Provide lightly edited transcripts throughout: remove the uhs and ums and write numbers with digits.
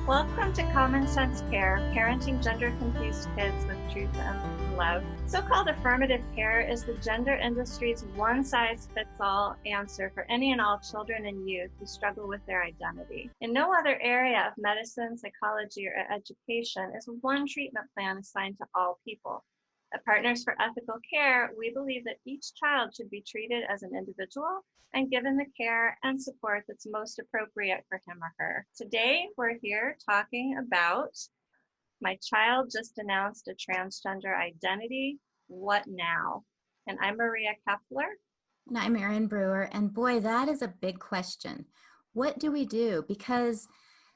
Welcome to Common Sense Care, parenting gender-confused kids with truth and love. So-called affirmative care is the gender industry's one-size-fits-all answer for any and all children and youth who struggle with their identity. In no other area of medicine, psychology, or education is one treatment plan assigned to all people. At Partners for Ethical Care, we believe that each child should be treated as an individual and given the care and support that's most appropriate for him or her. Today, we're here talking about my child just announced a transgender identity. What now? And I'm Maria Kepler. And I'm Erin Brewer. And boy, that is a big question. What do we do? Because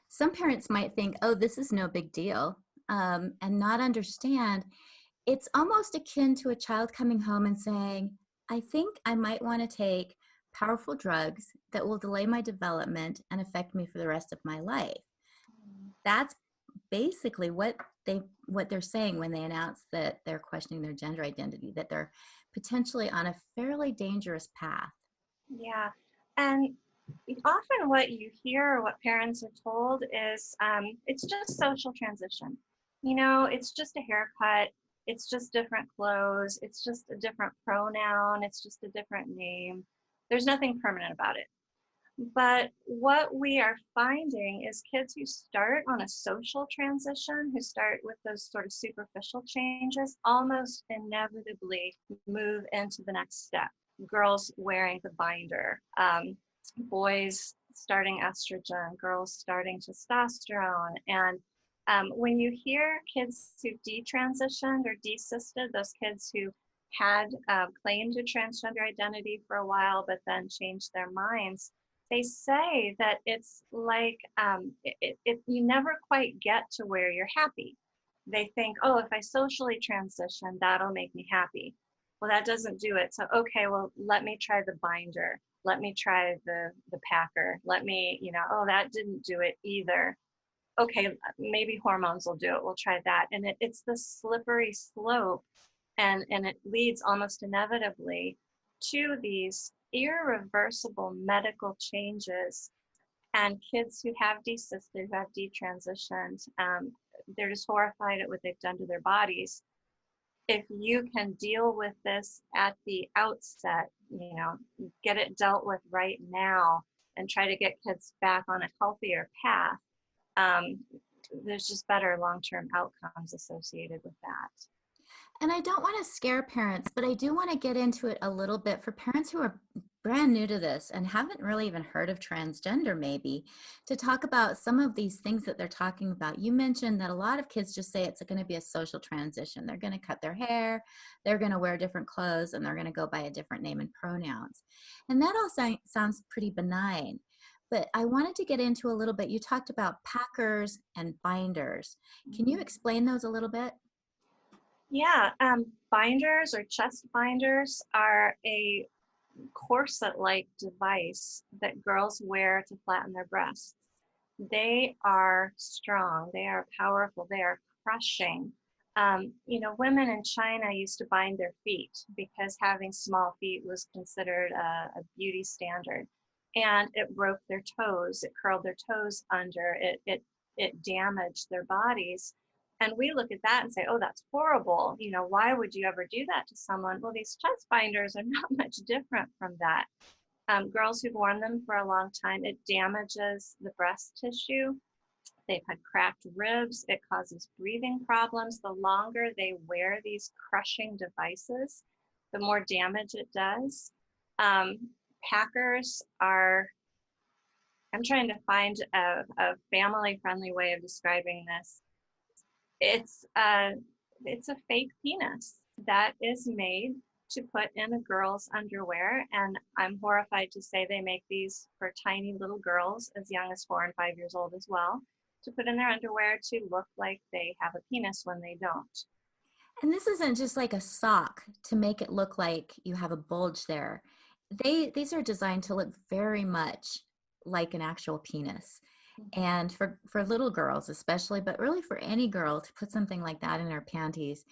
some parents might think, oh, this is no big deal, and not understand. It's almost akin to a child coming home and saying, I think I might want to take powerful drugs that will delay my development and affect me for the rest of my life. That's basically what they're saying when they announce that they're questioning their gender identity, that they're potentially on a fairly dangerous path. Yeah, and often what you hear or what parents are told is it's just social transition. You know, it's just a haircut. It's just different clothes. It's just a different pronoun. It's just a different name. There's nothing permanent about it. But what we are finding is kids who start on a social transition, who start with those sort of superficial changes, almost inevitably move into the next step. Girls wearing the binder, boys starting estrogen, girls starting testosterone. And when you hear kids who detransitioned or desisted, those kids who had claimed a transgender identity for a while, but then changed their minds, they say that it's like you never quite get to where you're happy. They think, oh, if I socially transition, that'll make me happy. Well, that doesn't do it. So, okay, well, let me try the binder. Let me try the packer. Let me, oh, that didn't do it either. Okay, maybe hormones will do it. We'll try that. And it's this slippery slope. And it leads almost inevitably to these irreversible medical changes. And kids who have desisted, who have detransitioned, they're just horrified at what they've done to their bodies. If you can deal with this at the outset, get it dealt with right now and try to get kids back on a healthier path, there's just better long-term outcomes associated with that. And I don't want to scare parents, but I do want to get into it a little bit for parents who are brand new to this and haven't really even heard of transgender, maybe, to talk about some of these things that they're talking about. You mentioned that a lot of kids just say it's going to be a social transition. They're going to cut their hair, they're going to wear different clothes, and they're going to go by a different name and pronouns. And that all sounds pretty benign. But I wanted to get into a little bit. You talked about packers and binders. Can you explain those a little bit? Yeah, binders or chest binders are a corset-like device that girls wear to flatten their breasts. They are strong, they are powerful, they are crushing. Women in China used to bind their feet because having small feet was considered a beauty standard. And it broke their toes, it curled their toes under, it damaged their bodies. And we look at that and say, oh, that's horrible. Why would you ever do that to someone? Well, these chest binders are not much different from that. Girls who've worn them for a long time, it damages the breast tissue. They've had cracked ribs. It causes breathing problems. The longer they wear these crushing devices, the more damage it does. Packers are, I'm trying to find a family-friendly way of describing this. It's a fake penis that is made to put in a girl's underwear, and I'm horrified to say they make these for tiny little girls as young as 4 and 5 years old as well, to put in their underwear to look like they have a penis when they don't. And this isn't just like a sock to make it look like you have a bulge there. These are designed to look very much like an actual penis. And for little girls especially, but really for any girl to put something like that in her panties,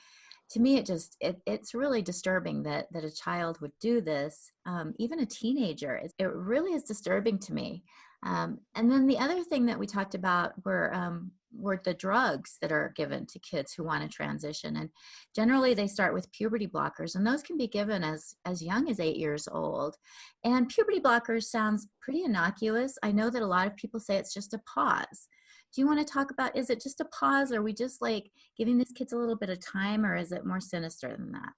to me, it's really disturbing that a child would do this, even a teenager. It really is disturbing to me. And then the other thing that we talked about were the drugs that are given to kids who want to transition. And generally they start with puberty blockers, and those can be given as young as 8 years old. And puberty blockers sounds pretty innocuous. I know that a lot of people say it's just a pause. Do you want to talk about, is it just a pause? Or are we just like giving these kids a little bit of time, or is it more sinister than that?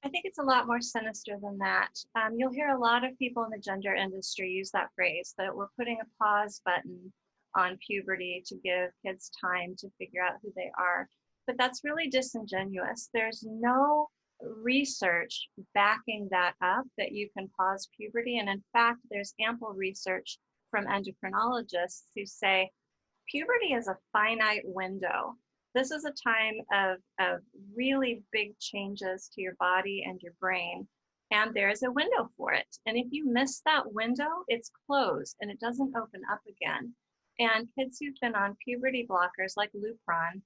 I think it's a lot more sinister than that. You'll hear a lot of people in the gender industry use that phrase, that we're putting a pause button on puberty to give kids time to figure out who they are. But that's really disingenuous. There's no research backing that up, that you can pause puberty. And in fact, there's ample research from endocrinologists who say puberty is a finite window. This is a time of really big changes to your body and your brain, and there's a window for it. And if you miss that window, it's closed and it doesn't open up again. And kids who've been on puberty blockers like Lupron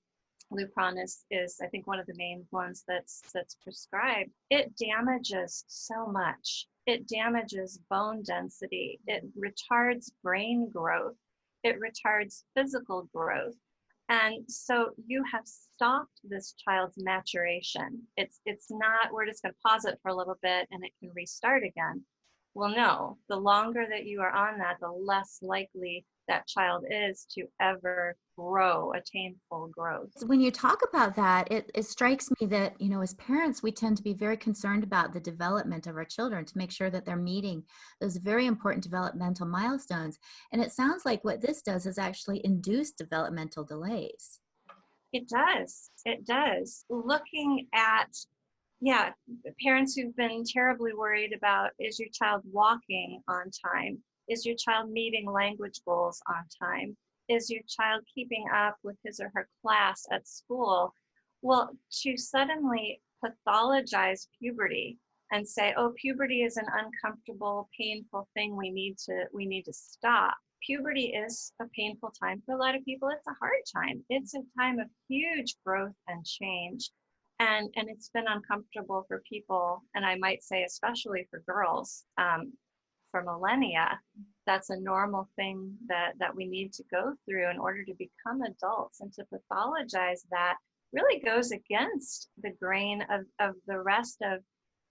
is I think one of the main ones that's prescribed. It damages so much. It damages bone density. It retards brain growth. It retards physical growth. And so you have stopped this child's maturation. It's not, we're just going to pause it for a little bit and it can restart again. Well, no, the longer that you are on that, the less likely that child is to ever grow, attain full growth. When you talk about that, it strikes me that, as parents, we tend to be very concerned about the development of our children to make sure that they're meeting those very important developmental milestones. And it sounds like what this does is actually induce developmental delays. It does. It does. Looking at, yeah, parents who've been terribly worried about, is your child walking on time? Is your child meeting language goals on time? Is your child keeping up with his or her class at school? Well, to suddenly pathologize puberty and say, oh, puberty is an uncomfortable, painful thing we need to stop. Puberty is a painful time for a lot of people. It's a hard time. It's a time of huge growth and change. And it's been uncomfortable for people, and I might say especially for girls, for millennia. That's a normal thing that we need to go through in order to become adults. And to pathologize that really goes against the grain of the rest of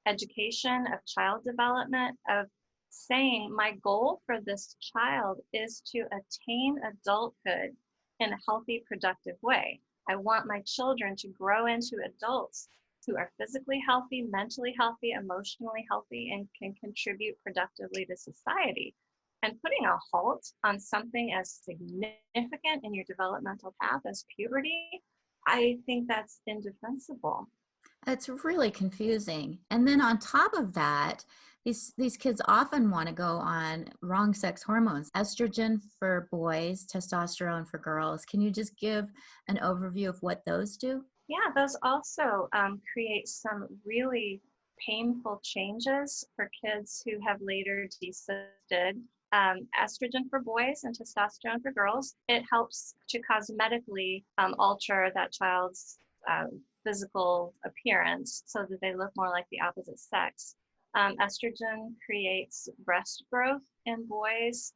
education, of child development, of saying my goal for this child is to attain adulthood in a healthy, productive way. I want my children to grow into adults who are physically healthy, mentally healthy, emotionally healthy, and can contribute productively to society. And putting a halt on something as significant in your developmental path as puberty, I think that's indefensible. It's really confusing. And then on top of that, these kids often want to go on wrong sex hormones, estrogen for boys, testosterone for girls. Can you just give an overview of what those do? Yeah, those also create some really painful changes for kids who have later desisted. Estrogen for boys and testosterone for girls, it helps to cosmetically alter that child's physical appearance so that they look more like the opposite sex. Estrogen creates breast growth in boys.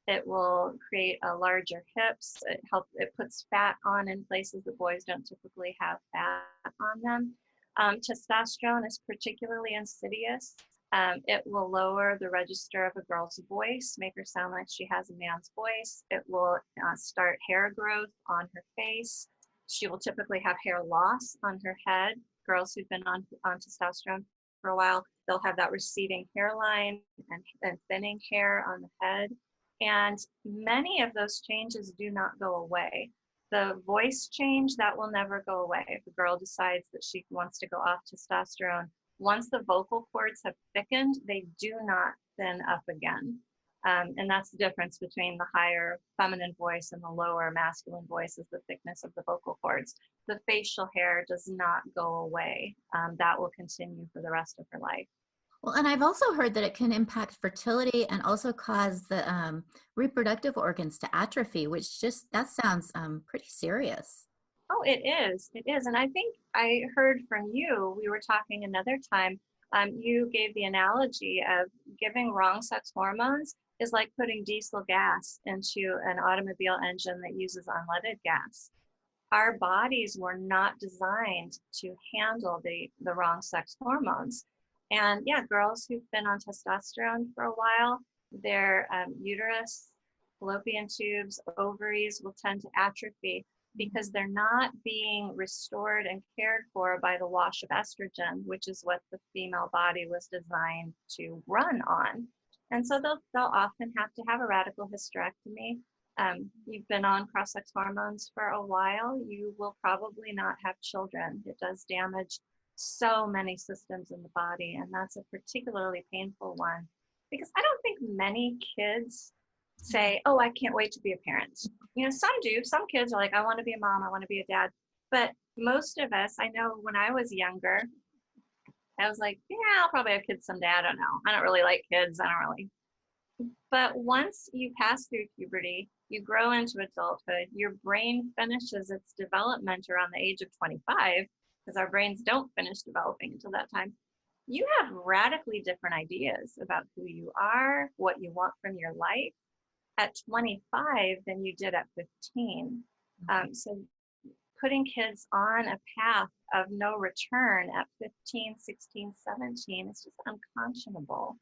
It will create a larger hips. It puts fat on in places that boys don't typically have fat on them. Testosterone is particularly insidious. It will lower the register of a girl's voice, make her sound like she has a man's voice. It will start hair growth on her face. She will typically have hair loss on her head. Girls who've been on testosterone for a while, they'll have that receding hairline and thinning hair on the head. And many of those changes do not go away. The voice change, that will never go away. If a girl decides that she wants to go off testosterone, once the vocal cords have thickened, they do not thin up again. And that's the difference between the higher feminine voice and the lower masculine voice, is the thickness of the vocal cords. The facial hair does not go away. That will continue for the rest of her life. Well, and I've also heard that it can impact fertility and also cause the reproductive organs to atrophy, which that sounds pretty serious. Oh, it is. It is. And I think I heard from you, we were talking another time, you gave the analogy of giving wrong sex hormones is like putting diesel gas into an automobile engine that uses unleaded gas. Our bodies were not designed to handle the wrong sex hormones. And yeah, girls who've been on testosterone for a while, their uterus, fallopian tubes, ovaries will tend to atrophy because they're not being restored and cared for by the wash of estrogen, which is what the female body was designed to run on. And so they'll often have to have a radical hysterectomy. You've been on cross-sex hormones for a while, you will probably not have children. It does damage so many systems in the body, and that's a particularly painful one because I don't think many kids say, oh, I can't wait to be a parent. You know, some do. Some kids are like, I want to be a mom, I want to be a dad. But most of us, I know when I was younger, I was like, yeah, I'll probably have kids someday. I don't know. I don't really like kids. I don't really. But once you pass through puberty, you grow into adulthood, your brain finishes its development around the age of 25, because our brains don't finish developing until that time. You have radically different ideas about who you are, what you want from your life at 25 than you did at 15. So putting kids on a path of no return at 15, 16, 17 is just unconscionable.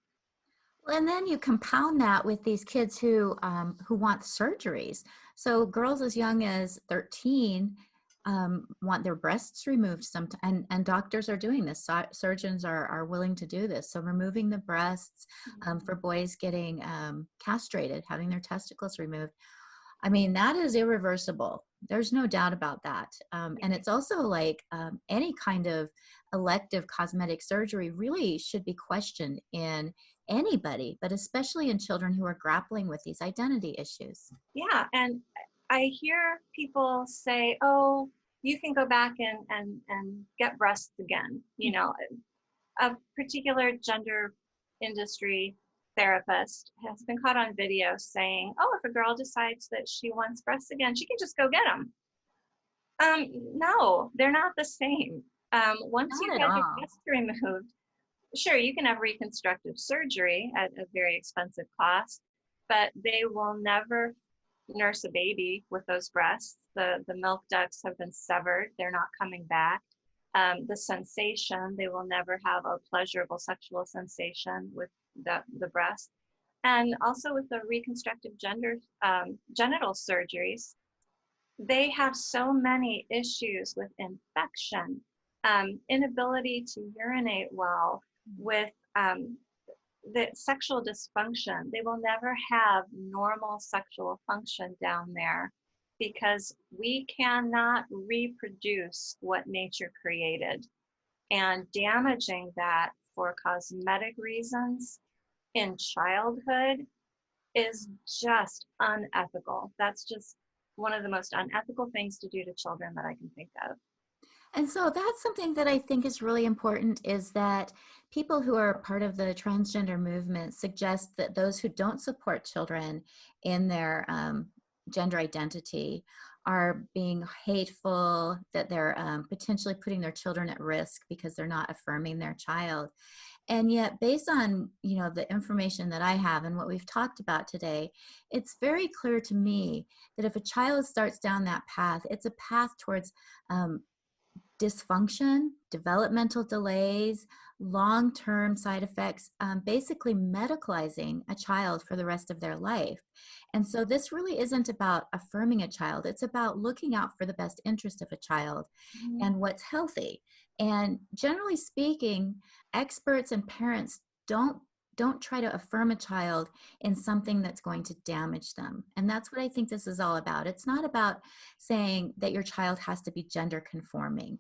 And then you compound that with these kids who want surgeries. So girls as young as 13 want their breasts removed sometimes, and doctors are doing this. Surgeons are willing to do this. So removing the breasts, for boys getting castrated, having their testicles removed. I mean, that is irreversible. There's no doubt about that. And it's also like any kind of elective cosmetic surgery really should be questioned in anybody, but especially in children who are grappling with these identity issues. Yeah, and I hear people say, oh, you can go back and get breasts again. You know, a particular gender industry therapist has been caught on video saying, oh, if a girl decides that she wants breasts again, she can just go get them. No, they're not the same. Once Not you've at had your all. breasts removed, sure, you can have reconstructive surgery at a very expensive cost, but they will never nurse a baby with those breasts. The milk ducts have been severed. They're not coming back. The sensation, they will never have a pleasurable sexual sensation with the breast. And also with the reconstructive genital surgeries, they have so many issues with infection, inability to urinate well, with the sexual dysfunction. They will never have normal sexual function down there because we cannot reproduce what nature created. And damaging that for cosmetic reasons in childhood is just unethical. That's just one of the most unethical things to do to children that I can think of. And so that's something that I think is really important, is that people who are part of the transgender movement suggest that those who don't support children in their gender identity are being hateful, that they're potentially putting their children at risk because they're not affirming their child. And yet, based on, you know, the information that I have and what we've talked about today, it's very clear to me that if a child starts down that path, it's a path towards dysfunction, developmental delays, long-term side effects, basically medicalizing a child for the rest of their life. And so this really isn't about affirming a child. It's about looking out for the best interest of a child and what's healthy. And generally speaking, experts and parents don't try to affirm a child in something that's going to damage them. And that's what I think this is all about. It's not about saying that your child has to be gender conforming.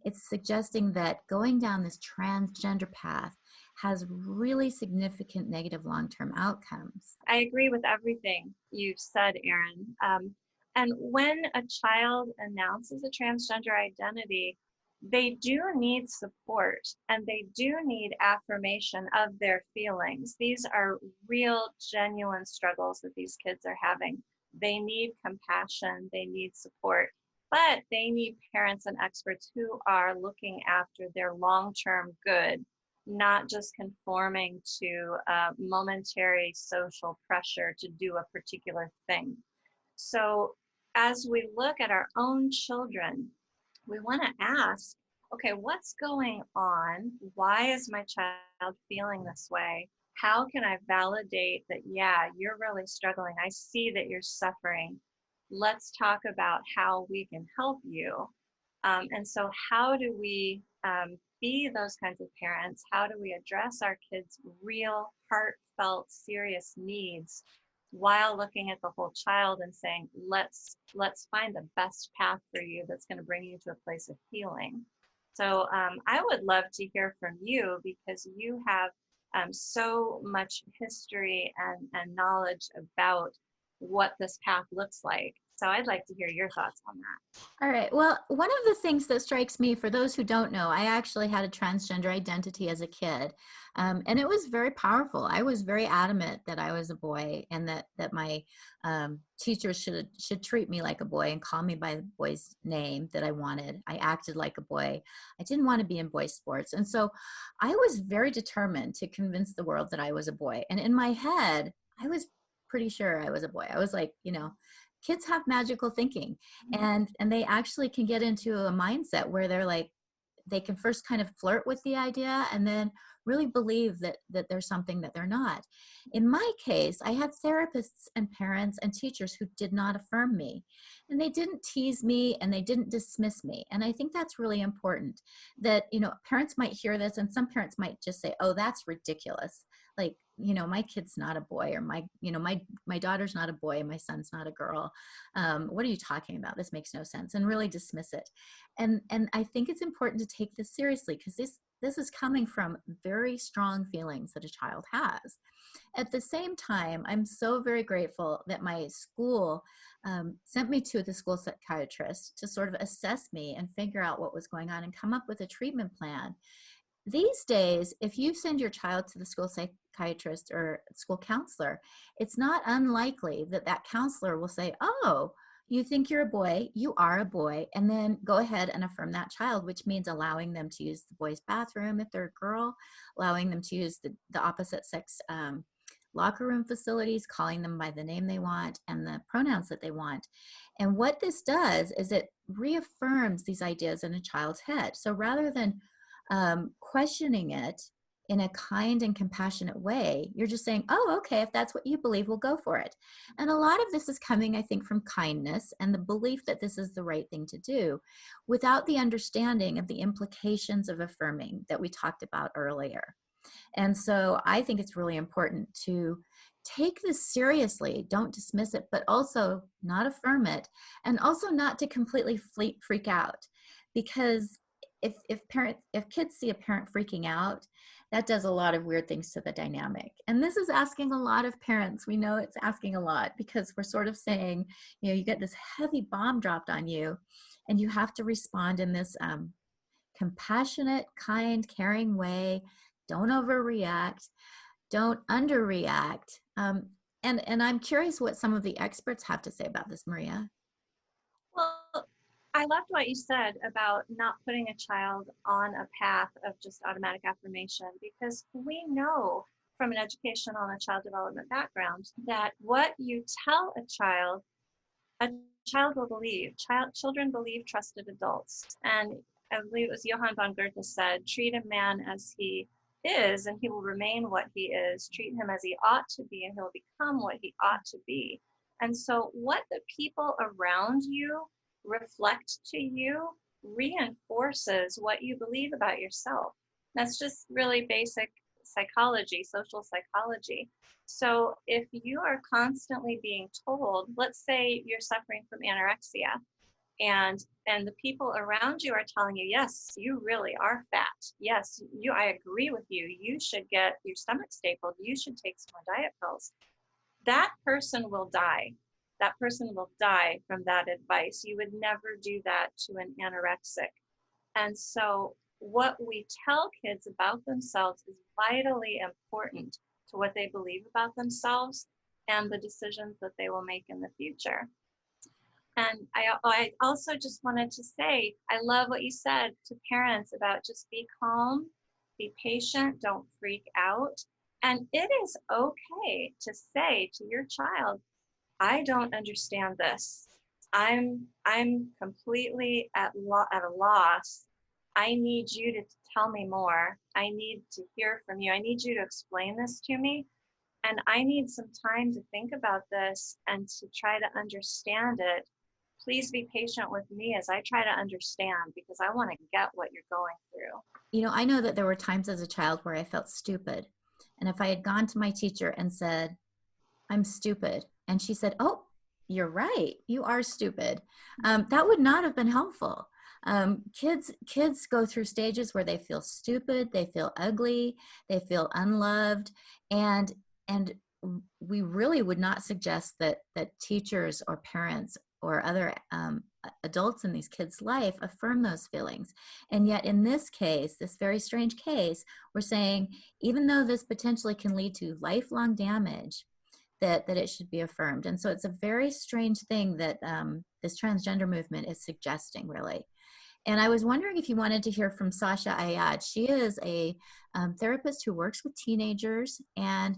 It's suggesting that going down this transgender path has really significant negative long-term outcomes. I agree with everything you've said, Erin. And when a child announces a transgender identity, they do need support and they do need affirmation of their feelings. These are real, genuine struggles that these kids are having. They need compassion, they need support, but they need parents and experts who are looking after their long-term good, not just conforming to momentary social pressure to do a particular thing. So as we look at our own children, we want to ask, okay, what's going on? Why is my child feeling this way? How can I validate that, yeah, you're really struggling. I see that you're suffering. Let's talk about how we can help you. And so how do we be those kinds of parents? How do we address our kids' real, heartfelt, serious needs while looking at the whole child and saying, let's find the best path for you that's going to bring you to a place of healing. So I would love to hear from you, because you have so much history and knowledge about what this path looks like. So I'd like to hear your thoughts on that. All right. Well, one of the things that strikes me, for those who don't know, I actually had a transgender identity as a kid, and it was very powerful. I was very adamant that I was a boy, and that my teachers should treat me like a boy and call me by the boy's name that I wanted. I acted like a boy. I didn't want to be in boy sports, and so I was very determined to convince the world that I was a boy. And in my head, I was pretty sure I was a boy. I was like, kids have magical thinking, and they actually can get into a mindset where they're like, they can first kind of flirt with the idea and then really believe that there's something that they're not. In my case, I had therapists and parents and teachers who did not affirm me, and they didn't tease me and they didn't dismiss me. And I think that's really important, that parents might hear this, and some parents might just say, oh, that's ridiculous, like, my kid's not a boy, or my daughter's not a boy, my son's not a girl. What are you talking about? This makes no sense, and really dismiss it. And I think it's important to take this seriously, because this is coming from very strong feelings that a child has. At the same time, I'm so very grateful that my school sent me to the school psychiatrist to sort of assess me and figure out what was going on and come up with a treatment plan. These days, if you send your child to the school psychiatrist or school counselor, it's not unlikely that that counselor will say, oh, you think you're a boy, you are a boy, and then go ahead and affirm that child, which means allowing them to use the boys' bathroom if they're a girl, allowing them to use the opposite sex locker room facilities, calling them by the name they want and the pronouns that they want. And what this does is it reaffirms these ideas in a child's head. So rather than questioning it in a kind and compassionate way, you're just saying, oh, okay, if that's what you believe, we'll go for it. And a lot of this is coming, I think, from kindness and the belief that this is the right thing to do, without the understanding of the implications of affirming that we talked about earlier. And so I think it's really important to take this seriously, don't dismiss it, but also not affirm it, and also not to completely freak out. Because if kids see a parent freaking out, that does a lot of weird things to the dynamic. And this is asking a lot of parents. We know it's asking a lot, because we're sort of saying, you get this heavy bomb dropped on you, and you have to respond in this compassionate, kind, caring way. Don't overreact. Don't underreact. And I'm curious what some of the experts have to say about this, Maria. Well, I loved what you said about not putting a child on a path of just automatic affirmation, because we know from an educational and a child development background that what you tell a child will believe. Children believe trusted adults. And I believe it was Johann von Goethe said, treat a man as he is and he will remain what he is. Treat him as he ought to be and he'll become what he ought to be. And so what the people around you reflect to you reinforces what you believe about yourself. That's just really basic psychology, social psychology. So if you are constantly being told, let's say you're suffering from anorexia, and the people around you are telling you, yes, you really are fat. Yes, I agree with you. You should get your stomach stapled. You should take some more diet pills. That person will die. That person will die from that advice. You would never do that to an anorexic. And so what we tell kids about themselves is vitally important to what they believe about themselves and the decisions that they will make in the future. And I also just wanted to say, I love what you said to parents about just be calm Be patient, don't freak out. And it is okay to say to your child, I don't understand this. I'm completely at a loss. I need you to tell me more. I need to hear from you. I need you to explain this to me. And I need some time to think about this and to try to understand it. Please be patient with me as I try to understand, because I want to get what you're going through. You know, I know that there were times as a child where I felt stupid. And if I had gone to my teacher and said, I'm stupid, and she said, oh, you're right, you are stupid, that would not have been helpful. Kids go through stages where they feel stupid, they feel ugly, they feel unloved, and we really would not suggest that teachers or parents or other adults in these kids' life affirm those feelings. And yet in this case, this very strange case, we're saying, even though this potentially can lead to lifelong damage, that it should be affirmed. And so it's a very strange thing that this transgender movement is suggesting, really. And I was wondering if you wanted to hear from Sasha Ayad. She is a therapist who works with teenagers and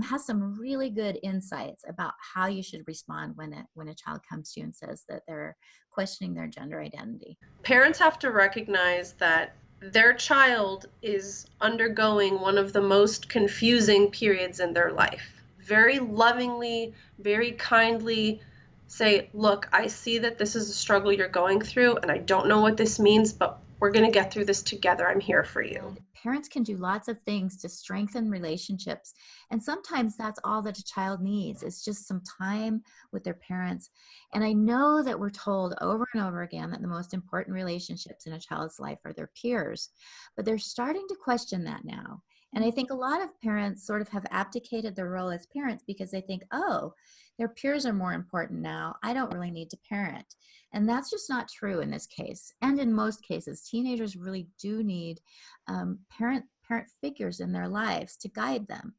has some really good insights about how you should respond when a child comes to you and says that they're questioning their gender identity. Parents have to recognize that their child is undergoing one of the most confusing periods in their life. Very lovingly, very kindly say, look, I see that this is a struggle you're going through, and I don't know what this means, but we're going to get through this together. I'm here for you. And parents can do lots of things to strengthen relationships. And sometimes that's all that a child needs, is just some time with their parents. And I know that we're told over and over again that the most important relationships in a child's life are their peers, but they're starting to question that now. And I think a lot of parents sort of have abdicated their role as parents because they think, oh, their peers are more important now. I don't really need to parent. And that's just not true in this case. And in most cases, teenagers really do need parent figures in their lives to guide them.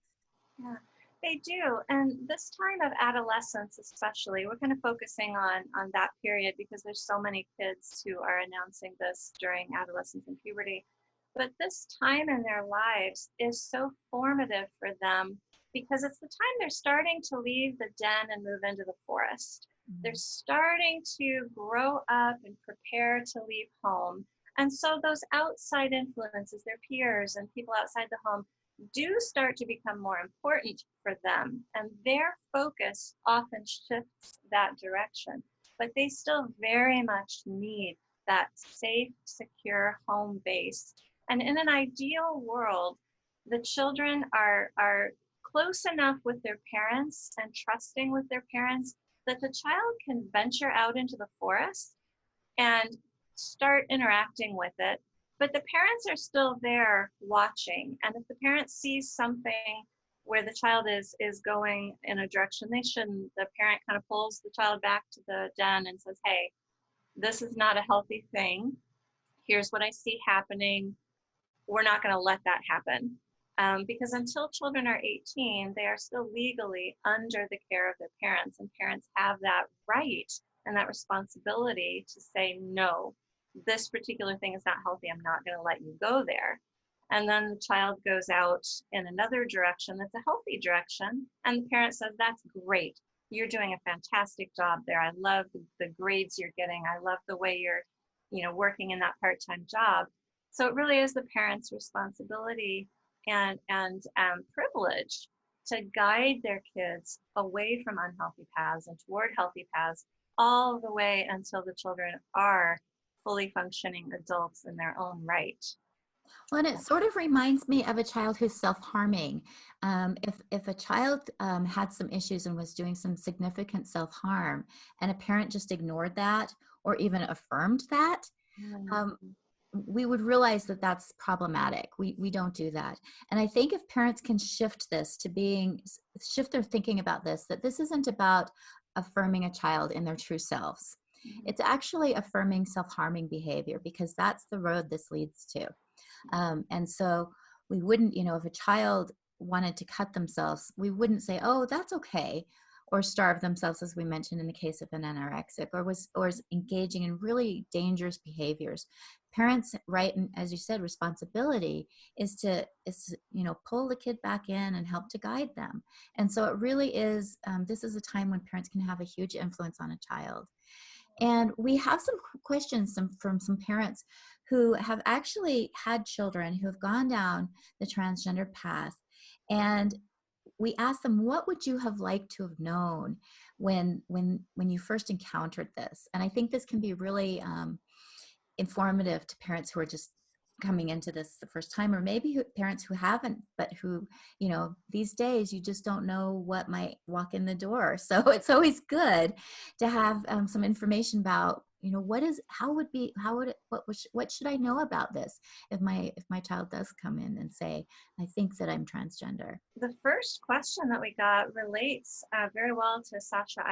Yeah, they do. And this time of adolescence, especially, we're kind of focusing on that period because there's so many kids who are announcing this during adolescence and puberty. But this time in their lives is so formative for them because it's the time they're starting to leave the den and move into the forest. They're starting to grow up and prepare to leave home. And so those outside influences, their peers and people outside the home, do start to become more important for them. And their focus often shifts that direction. But they still very much need that safe, secure home base. And in an ideal world, the children are close enough with their parents and trusting with their parents that the child can venture out into the forest and start interacting with it. But the parents are still there watching. And if the parent sees something where the child is going in a direction they shouldn't, the parent kind of pulls the child back to the den and says, hey, this is not a healthy thing. Here's what I see happening. We're not going to let that happen. Because until children are 18, they are still legally under the care of their parents, and parents have that right and that responsibility to say, no, this particular thing is not healthy. I'm not going to let you go there. And then the child goes out in another direction that's a healthy direction, and the parent says, that's great. You're doing a fantastic job there. I love the grades you're getting. I love the way you're, working in that part-time job. So it really is the parent's responsibility and privilege to guide their kids away from unhealthy paths and toward healthy paths all the way until the children are fully functioning adults in their own right. Well, and it sort of reminds me of a child who's self-harming. If a child had some issues and was doing some significant self-harm, and a parent just ignored that or even affirmed that, we would realize that that's problematic. We don't do that. And I think if parents can shift their thinking about this, that this isn't about affirming a child in their true selves. It's actually affirming self-harming behavior, because that's the road this leads to. And so we wouldn't, if a child wanted to cut themselves, we wouldn't say, oh, that's okay. or starve themselves, as we mentioned in the case of an anorexic, or is engaging in really dangerous behaviors. Parents, right, and as you said, responsibility is to pull the kid back in and help to guide them. And so it really is, this is a time when parents can have a huge influence on a child. And we have some questions from some parents who have actually had children who have gone down the transgender path. And we asked them, what would you have liked to have known when you first encountered this? And I think this can be really informative to parents who are just coming into this the first time, or maybe parents who haven't, but who, these days you just don't know what might walk in the door. So it's always good to have some information about, what should I know about this if my child does come in and say, I think that I'm transgender. The first question that we got relates very well to Sasha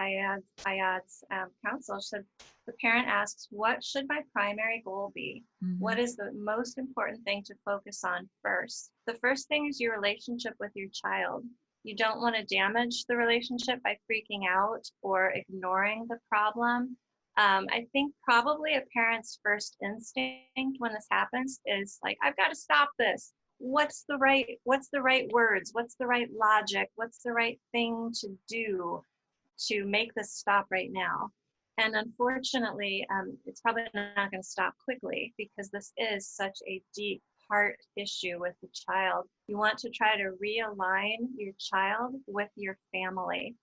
Ayad's counsel. She said, the parent asks, what should my primary goal be? Mm-hmm. What is the most important thing to focus on first? The first thing is your relationship with your child. You don't want to damage the relationship by freaking out or ignoring the problem. I think probably a parent's first instinct when this happens is like, I've got to stop this. What's the right words? What's the right logic? What's the right thing to do to make this stop right now? And unfortunately, it's probably not going to stop quickly because this is such a deep heart issue with the child. You want to try to realign your child with your family,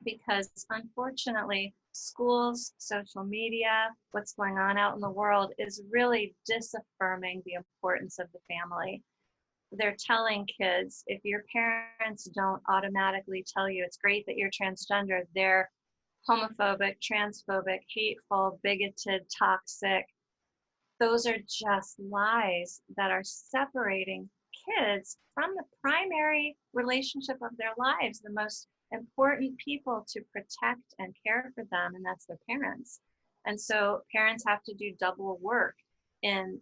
because unfortunately, schools, social media, what's going on out in the world is really disaffirming the importance of the family. They're telling kids, if your parents don't automatically tell you it's great that you're transgender, they're homophobic, transphobic, hateful, bigoted, toxic. Those are just lies that are separating kids from the primary relationship of their lives, the most important people to protect and care for them, and that's their parents. And so parents have to do double work in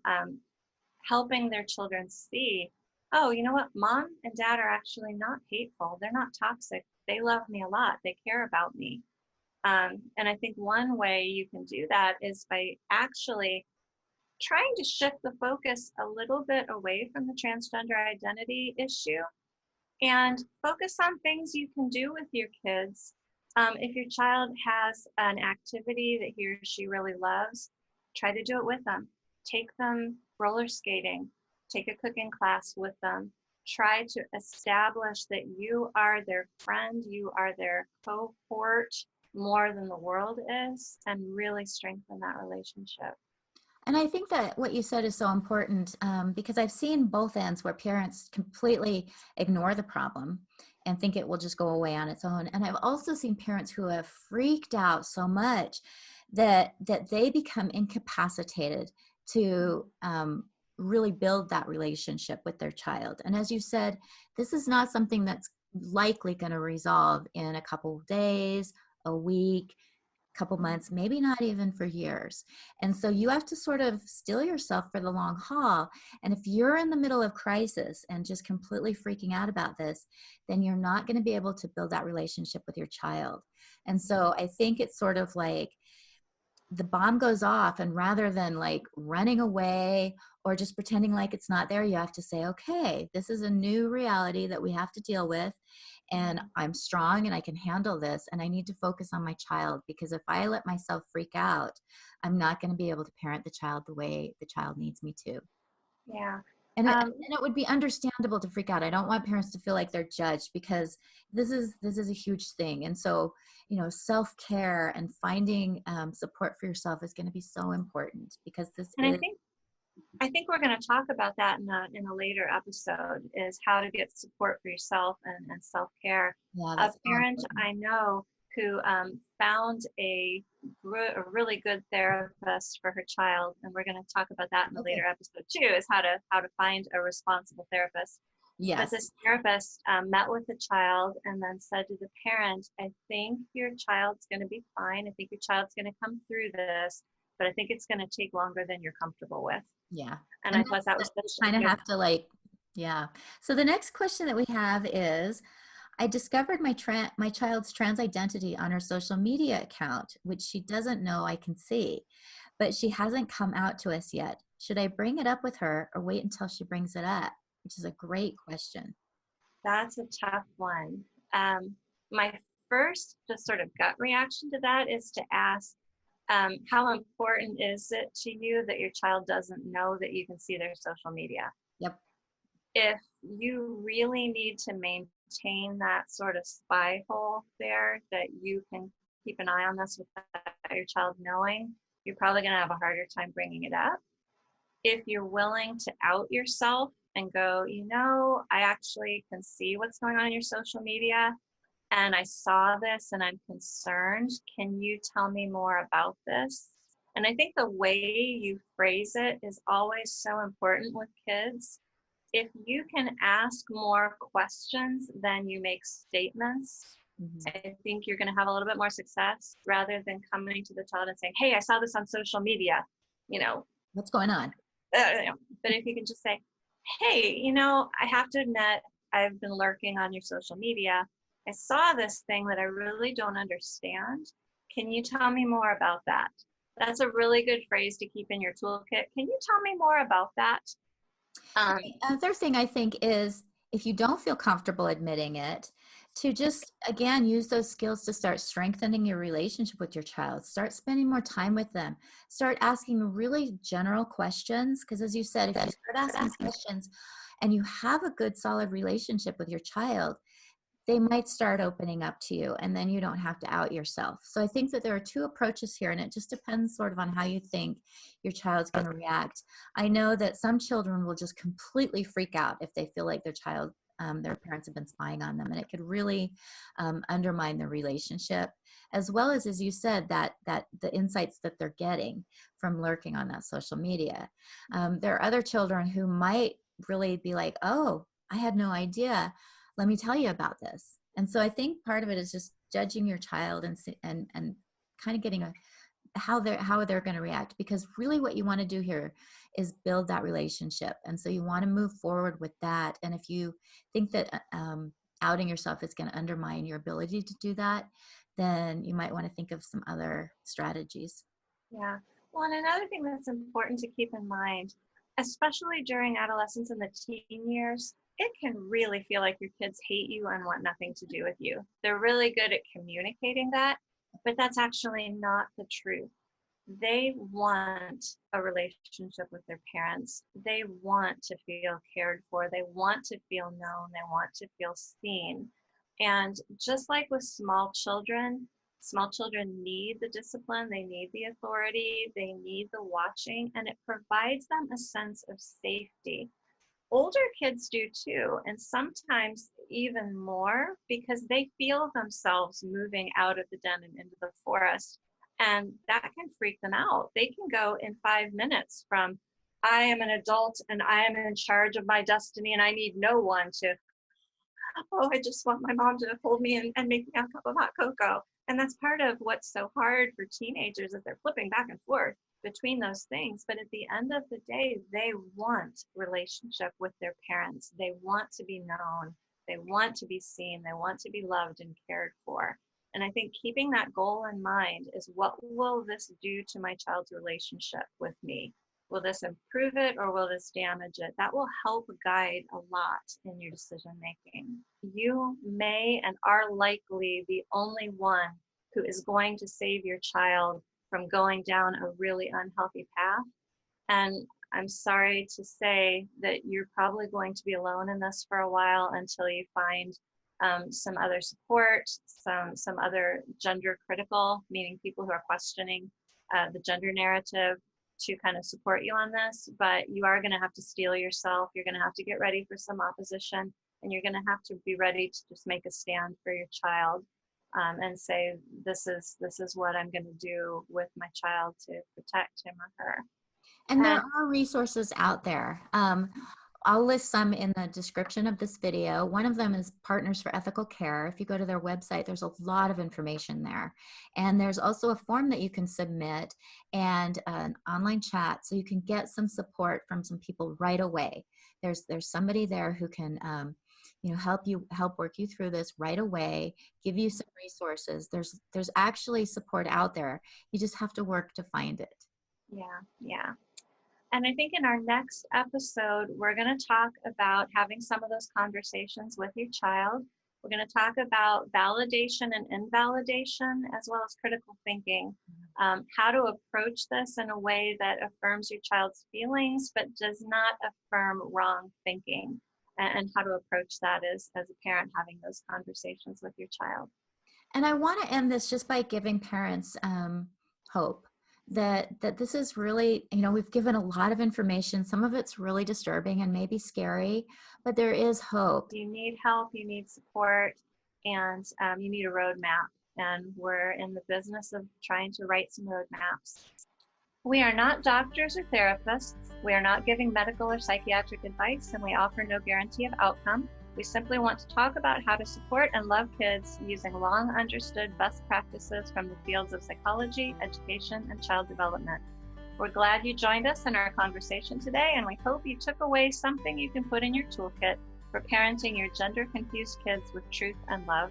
helping their children see, oh, you know what, mom and dad are actually not hateful. They're not toxic. They love me a lot. They care about me. And I think one way you can do that is by actually trying to shift the focus a little bit away from the transgender identity issue and focus on things you can do with your kids. If your child has an activity that he or she really loves, try to do it with them. Take them roller skating, take a cooking class with them. Try to establish that you are their friend, you are their cohort more than the world is, and really strengthen that relationship. And I think that what you said is so important, because I've seen both ends where parents completely ignore the problem and think it will just go away on its own. And I've also seen parents who have freaked out so much that they become incapacitated to really build that relationship with their child. And as you said, this is not something that's likely going to resolve in a couple of days, a week, couple months, maybe not even for years. And so you have to sort of steel yourself for the long haul. And if you're in the middle of crisis and just completely freaking out about this, then you're not going to be able to build that relationship with your child. And so I think it's sort of like the bomb goes off, and rather than like running away or just pretending like it's not there, you have to say, okay, this is a new reality that we have to deal with. And I'm strong and I can handle this, and I need to focus on my child, because if I let myself freak out, I'm not going to be able to parent the child the way the child needs me to. Yeah. And it would be understandable to freak out. I don't want parents to feel like they're judged, because this is a huge thing. And so, self-care and finding support for yourself is going to be so important, because I think we're going to talk about that in a later episode, is how to get support for yourself and self-care. Yeah, A parent I know who found a really good therapist for her child, and we're going to talk about that in a later episode too, is how to find a responsible therapist. Yes. But this therapist met with the child and then said to the parent, I think your child's going to be fine. I think your child's going to come through this, but I think it's going to take longer than you're comfortable with. Yeah. And I thought that was kind of have to yeah. So the next question that we have is, I discovered my child's trans identity on her social media account, which she doesn't know I can see, but she hasn't come out to us yet. Should I bring it up with her or wait until she brings it up? Which is a great question. That's a tough one. My first just sort of gut reaction to that is to ask, how important is it to you that your child doesn't know that you can see their social media? Yep. If you really need to maintain that sort of spy hole there, that you can keep an eye on this without your child knowing, you're probably going to have a harder time bringing it up. If you're willing to out yourself and go, I actually can see what's going on in your social media, and I saw this and I'm concerned. Can you tell me more about this? And I think the way you phrase it is always so important with kids. If you can ask more questions than you make statements, I think you're going to have a little bit more success rather than coming to the child and saying, hey, I saw this on social media, What's going on? But if you can just say, hey, I have to admit, I've been lurking on your social media. I saw this thing that I really don't understand. Can you tell me more about that? That's a really good phrase to keep in your toolkit. Can you tell me more about that? Another thing I think is, if you don't feel comfortable admitting it, to just, again, use those skills to start strengthening your relationship with your child. Start spending more time with them. Start asking really general questions. Because as you said, if you start asking questions and you have a good, solid relationship with your child, they might start opening up to you, and then you don't have to out yourself. So I think that there are two approaches here, and it just depends sort of on how you think your child's going to react. I know that some children will just completely freak out if they feel like their parents have been spying on them, and it could really undermine the relationship, as well as you said, that the insights that they're getting from lurking on that social media. There are other children who might really be like, oh, I had no idea. Let me tell you about this. And so I think part of it is just judging your child and kind of getting how they're going to react, because really what you want to do here is build that relationship. And so you want to move forward with that. And if you think that outing yourself is going to undermine your ability to do that, then you might want to think of some other strategies. Yeah. Well, and another thing that's important to keep in mind, especially during adolescence and the teen years, it can really feel like your kids hate you and want nothing to do with you. They're really good at communicating that, but that's actually not the truth. They want a relationship with their parents. They want to feel cared for. They want to feel known. They want to feel seen. And just like with small children need the discipline, they need the authority, they need the watching, and it provides them a sense of safety. Older kids do too, and sometimes even more, because they feel themselves moving out of the den and into the forest, and that can freak them out. They can go in 5 minutes from, I am an adult and I am in charge of my destiny and I need no one, to, oh, I just want my mom to hold me and make me a cup of hot cocoa. And that's part of what's so hard for teenagers, is they're flipping back and forth between those things. But at the end of the day, they want relationship with their parents. They want to be known. They want to be seen. They want to be loved and cared for. And I think keeping that goal in mind is, what will this do to my child's relationship with me? Will this improve it or will this damage it? That will help guide a lot in your decision making. You may and are likely the only one who is going to save your child from going down a really unhealthy path. And I'm sorry to say that you're probably going to be alone in this for a while until you find some other support, some other gender critical, meaning people who are questioning the gender narrative, to kind of support you on this. But you are going to have to steel yourself. You're going to have to get ready for some opposition, and you're going to have to be ready to just make a stand for your child, and say, this is what I'm going to do with my child to protect him or her. And there are resources out there. I'll list some in the description of this video. One of them is Partners for Ethical Care. If you go to their website, there's a lot of information there. And there's also a form that you can submit and an online chat so you can get some support from some people right away. There's somebody there who can help work you through this right away, give you some resources. There's actually support out there. You just have to work to find it. Yeah. And I think in our next episode, we're going to talk about having some of those conversations with your child. We're going to talk about validation and invalidation, as well as critical thinking, how to approach this in a way that affirms your child's feelings, but does not affirm wrong thinking, and how to approach that as a parent having those conversations with your child. And I want to end this just by giving parents hope. That this is really, we've given a lot of information. Some of it's really disturbing and maybe scary, but there is hope. You need help, you need support, and you need a roadmap. And we're in the business of trying to write some roadmaps. We are not doctors or therapists. We are not giving medical or psychiatric advice, and we offer no guarantee of outcome. We simply want to talk about how to support and love kids using long understood best practices from the fields of psychology, education, and child development. We're glad you joined us in our conversation today, and we hope you took away something you can put in your toolkit for parenting your gender-confused kids with truth and love.